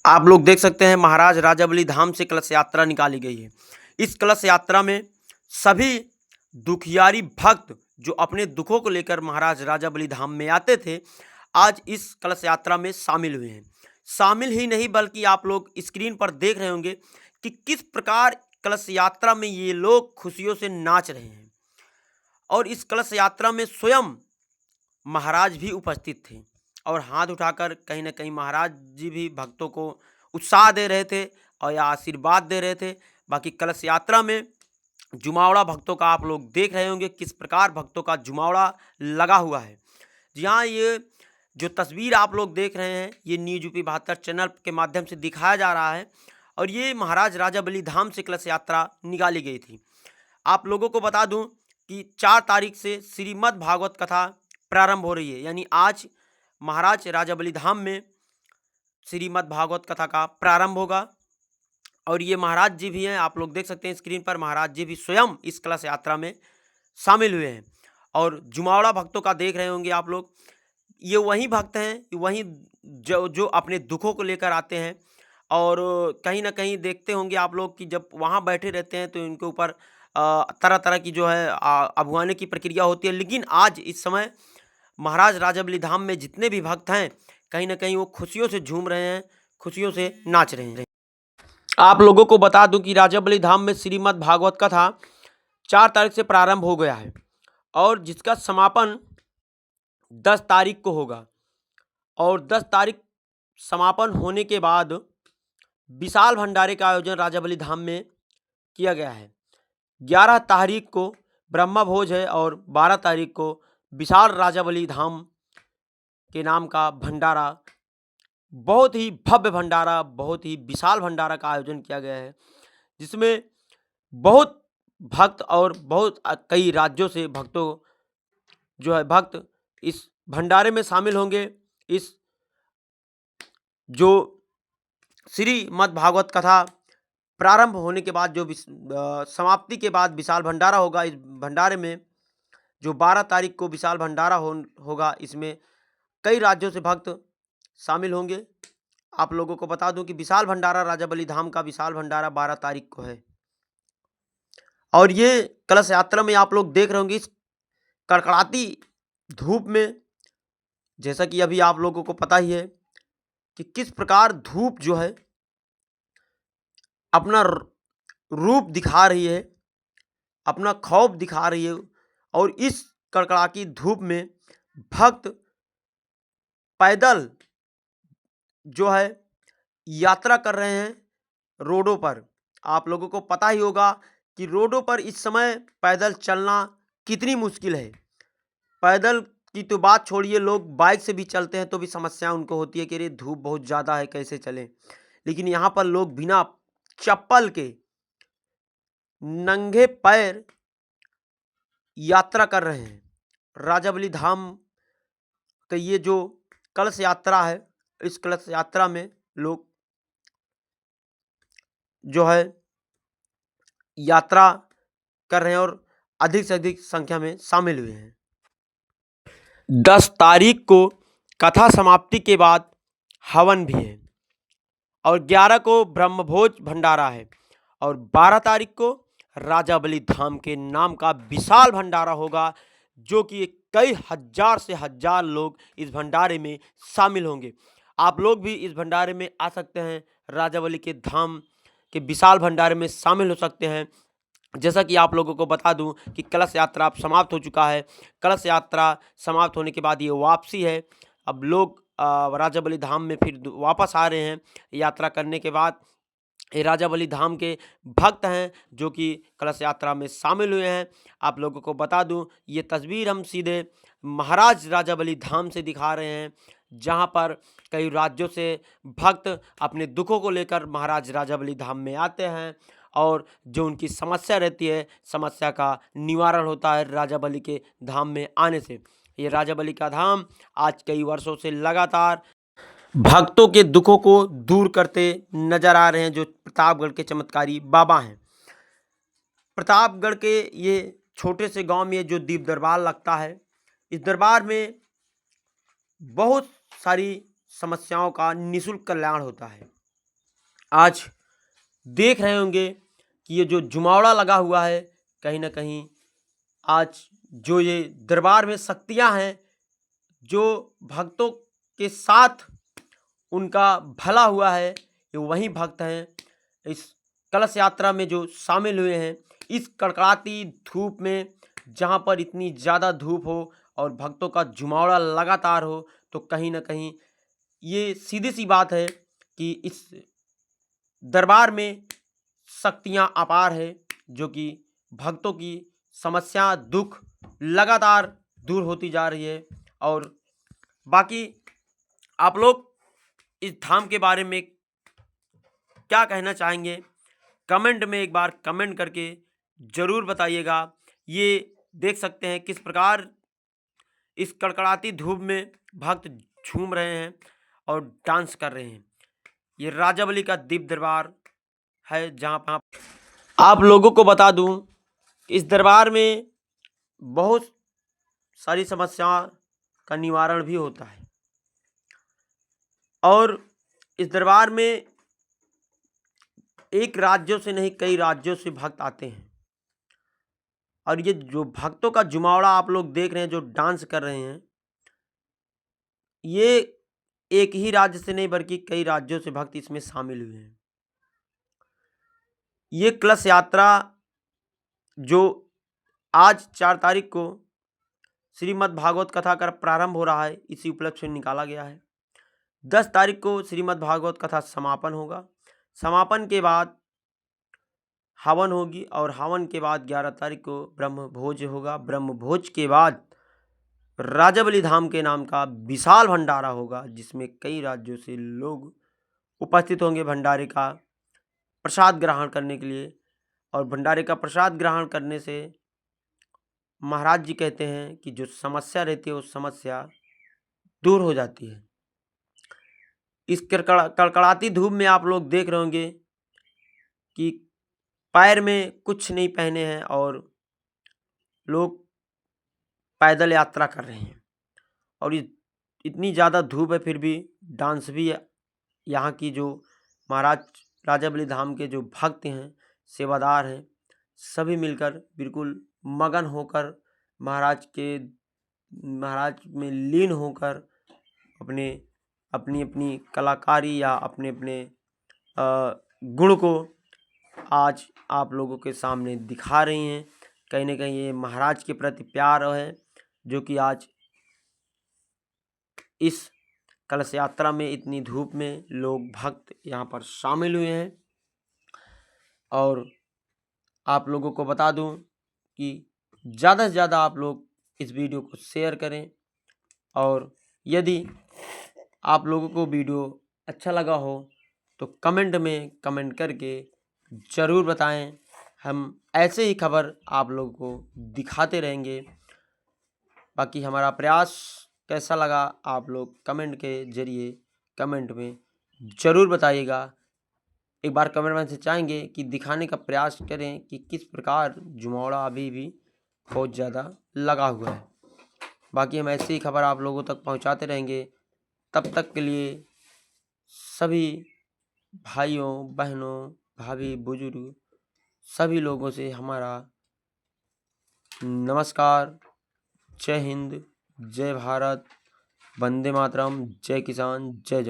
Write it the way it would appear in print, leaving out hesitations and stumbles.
आप लोग देख सकते हैं महाराज राजाबली धाम से कलश यात्रा निकाली गई है। इस कलश यात्रा में सभी दुखियारी भक्त जो अपने दुखों को लेकर महाराज राजाबली धाम में आते थे, आज इस कलश यात्रा में शामिल हुए हैं। शामिल ही नहीं बल्कि आप लोग स्क्रीन पर देख रहे होंगे कि किस प्रकार कलश यात्रा में ये लोग खुशियों से नाच रहे हैं। और इस कलश यात्रा में स्वयं महाराज भी उपस्थित थे और हाथ उठाकर कहीं न कहीं महाराज जी भी भक्तों को उत्साह दे रहे थे और या आशीर्वाद दे रहे थे। बाकी कलश यात्रा में जुमावड़ा भक्तों का आप लोग देख रहे होंगे किस प्रकार भक्तों का जुमावड़ा लगा हुआ है। जी हाँ, ये जो तस्वीर आप लोग देख रहे हैं ये न्यूज़ यूपी 72 चैनल के माध्यम से दिखाया जा रहा है और ये महाराज राजाबली धाम से कलश यात्रा निकाली गई थी। आप लोगों को बता दूं कि 4 तारीख से श्रीमद् भागवत कथा प्रारंभ हो रही है, यानी आज महाराज राजाबली धाम में श्रीमद् भागवत कथा का प्रारंभ होगा। और ये महाराज जी भी हैं, आप लोग देख सकते हैं स्क्रीन पर, महाराज जी भी स्वयं इस कलश यात्रा में शामिल हुए हैं। और जुमावड़ा भक्तों का देख रहे होंगे आप लोग, ये वही भक्त हैं, वही जो अपने दुखों को लेकर आते हैं। और कहीं ना कहीं देखते होंगे आप लोग कि जब वहाँ बैठे रहते हैं तो इनके ऊपर तरह तरह की जो है अगवाने की प्रक्रिया होती है। लेकिन आज इस समय महाराज राजाबली धाम में जितने भी भक्त हैं कहीं ना कहीं वो खुशियों से झूम रहे हैं, खुशियों से नाच रहे हैं। आप लोगों को बता दूं कि राजाबली धाम में श्रीमद् भागवत कथा 4 तारीख से प्रारंभ हो गया है और जिसका समापन 10 तारीख को होगा। और 10 तारीख समापन होने के बाद विशाल भंडारे का आयोजन राजाबली धाम में किया गया है। 11 तारीख को ब्रह्म भोज है और 12 तारीख को विशाल राजाबली धाम के नाम का भंडारा, बहुत ही भव्य भंडारा, बहुत ही विशाल भंडारा का आयोजन किया गया है, जिसमें बहुत भक्त और बहुत कई राज्यों से भक्तों जो है भक्त इस भंडारे में शामिल होंगे। इस जो श्रीमद् भागवत कथा प्रारंभ होने के बाद जो समाप्ति के बाद विशाल भंडारा होगा, इस भंडारे में जो 12 तारीख को विशाल भंडारा होगा, इसमें कई राज्यों से भक्त शामिल होंगे। आप लोगों को बता दूं कि विशाल भंडारा राजाबली धाम का विशाल भंडारा 12 तारीख को है। और ये कलश यात्रा में आप लोग देख रहे होंगे इस कड़कड़ाती धूप में, जैसा कि अभी आप लोगों को पता ही है कि किस प्रकार धूप जो है अपना रूप दिखा रही है, अपना खौफ दिखा रही है। और इस कड़कड़ाती धूप में भक्त पैदल जो है यात्रा कर रहे हैं रोडों पर। आप लोगों को पता ही होगा कि रोडों पर इस समय पैदल चलना कितनी मुश्किल है। पैदल की तो बात छोड़िए, लोग बाइक से भी चलते हैं तो भी समस्या उनको होती है कि अरे धूप बहुत ज़्यादा है, कैसे चलें। लेकिन यहाँ पर लोग बिना चप्पल के नंगे पैर यात्रा कर रहे हैं। राजाबली धाम का ये जो कलश यात्रा है, इस कलश यात्रा में लोग जो है यात्रा कर रहे हैं और अधिक से अधिक संख्या में शामिल हुए हैं। 10 तारीख को कथा समाप्ति के बाद हवन भी है और 11 को ब्रह्मभोज भंडारा है और 12 तारीख को राजाबली धाम के नाम का विशाल भंडारा होगा, जो कि कई हजार से हजार लोग इस भंडारे में शामिल होंगे। आप लोग भी इस भंडारे में आ सकते हैं, राजाबली के धाम के विशाल भंडारे में शामिल हो सकते हैं। जैसा कि आप लोगों को बता दूं कि कलश यात्रा अब समाप्त हो चुका है। कलश यात्रा समाप्त होने के बाद ये वापसी है। अब लोग राजाबली धाम में फिर वापस आ रहे हैं यात्रा करने के बाद। ये राजाबली धाम के भक्त हैं जो कि कलश यात्रा में शामिल हुए हैं। आप लोगों को बता दूं ये तस्वीर हम सीधे महाराज राजाबली धाम से दिखा रहे हैं, जहां पर कई राज्यों से भक्त अपने दुखों को लेकर महाराज राजाबली धाम में आते हैं और जो उनकी समस्या रहती है, समस्या का निवारण होता है राजाबली के धाम में आने से। ये राजाबली का धाम आज कई वर्षों से लगातार भक्तों के दुखों को दूर करते नजर आ रहे हैं, जो प्रतापगढ़ के चमत्कारी बाबा हैं। प्रतापगढ़ के ये छोटे से गांव में जो दीप दरबार लगता है, इस दरबार में बहुत सारी समस्याओं का निःशुल्क कल्याण होता है। आज देख रहे होंगे कि ये जो जुमावड़ा लगा हुआ है, कहीं ना कहीं आज जो ये दरबार में शक्तियां हैं, जो भक्तों के साथ उनका भला हुआ है, ये वही भक्त हैं इस कलश यात्रा में जो शामिल हुए हैं। इस कड़कड़ाती धूप में, जहाँ पर इतनी ज़्यादा धूप हो और भक्तों का जुमावड़ा लगातार हो, तो कहीं ना कहीं ये सीधी सी बात है कि इस दरबार में शक्तियाँ अपार है, जो कि भक्तों की समस्या दुख लगातार दूर होती जा रही है। और बाकी आप लोग इस धाम के बारे में क्या कहना चाहेंगे, कमेंट में एक बार कमेंट करके ज़रूर बताइएगा। ये देख सकते हैं किस प्रकार इस कड़कड़ाती धूप में भक्त झूम रहे हैं और डांस कर रहे हैं। ये राजावली का दीप दरबार है, जहाँ पर आप लोगों को बता दूं, इस दरबार में बहुत सारी समस्याओं का निवारण भी होता है। और इस दरबार में एक राज्यों से नहीं, कई राज्यों से भक्त आते हैं। और ये जो भक्तों का जुमावड़ा आप लोग देख रहे हैं, जो डांस कर रहे हैं, ये एक ही राज्य से नहीं बल्कि कई राज्यों से भक्त इसमें शामिल हुए हैं। ये कलश यात्रा जो आज 4 तारीख को श्रीमद् भागवत कथा का प्रारंभ हो रहा है, इसी उपलक्ष्य में निकाला गया है। 10 तारीख को श्रीमद् भागवत कथा समापन होगा। समापन के बाद हवन होगी और हवन के बाद 11 तारीख को ब्रह्म भोज होगा। ब्रह्म भोज के बाद राजावली धाम के नाम का विशाल भंडारा होगा, जिसमें कई राज्यों से लोग उपस्थित होंगे भंडारे का प्रसाद ग्रहण करने के लिए। और भंडारे का प्रसाद ग्रहण करने से महाराज जी कहते हैं कि जो समस्या रहती है वो समस्या दूर हो जाती है। इस कड़कड़ाती धूप में आप लोग देख रहे होंगे कि पैर में कुछ नहीं पहने हैं और लोग पैदल यात्रा कर रहे हैं। और इतनी ज़्यादा धूप है, फिर भी डांस भी है। यहाँ की जो महाराज राजावली धाम के जो भक्त हैं, सेवादार हैं, सभी मिलकर बिल्कुल मगन होकर महाराज में लीन होकर अपनी अपनी कलाकारी या अपने गुण को आज आप लोगों के सामने दिखा रही हैं। कहीं ना कहीं ये महाराज के प्रति प्यार है, जो कि आज इस कलश यात्रा में इतनी धूप में लोग भक्त यहाँ पर शामिल हुए हैं। और आप लोगों को बता दूं कि ज़्यादा से ज़्यादा आप लोग इस वीडियो को शेयर करें। और यदि आप लोगों को वीडियो अच्छा लगा हो तो कमेंट में कमेंट करके ज़रूर बताएं। हम ऐसे ही खबर आप लोगों को दिखाते रहेंगे। बाकी हमारा प्रयास कैसा लगा, आप लोग कमेंट के ज़रिए कमेंट में ज़रूर बताइएगा। एक बार कमेंट से चाहेंगे कि दिखाने का प्रयास करें कि किस प्रकार जुमावड़ा अभी भी बहुत ज़्यादा लगा हुआ है। बाकी हम ऐसी ही खबर आप लोगों तक पहुंचाते रहेंगे। तब तक के लिए सभी भाइयों बहनों भाभी बुजुर्ग सभी लोगों से हमारा नमस्कार। जय हिंद, जय भारत, वंदे मातरम, जय किसान, जय जय।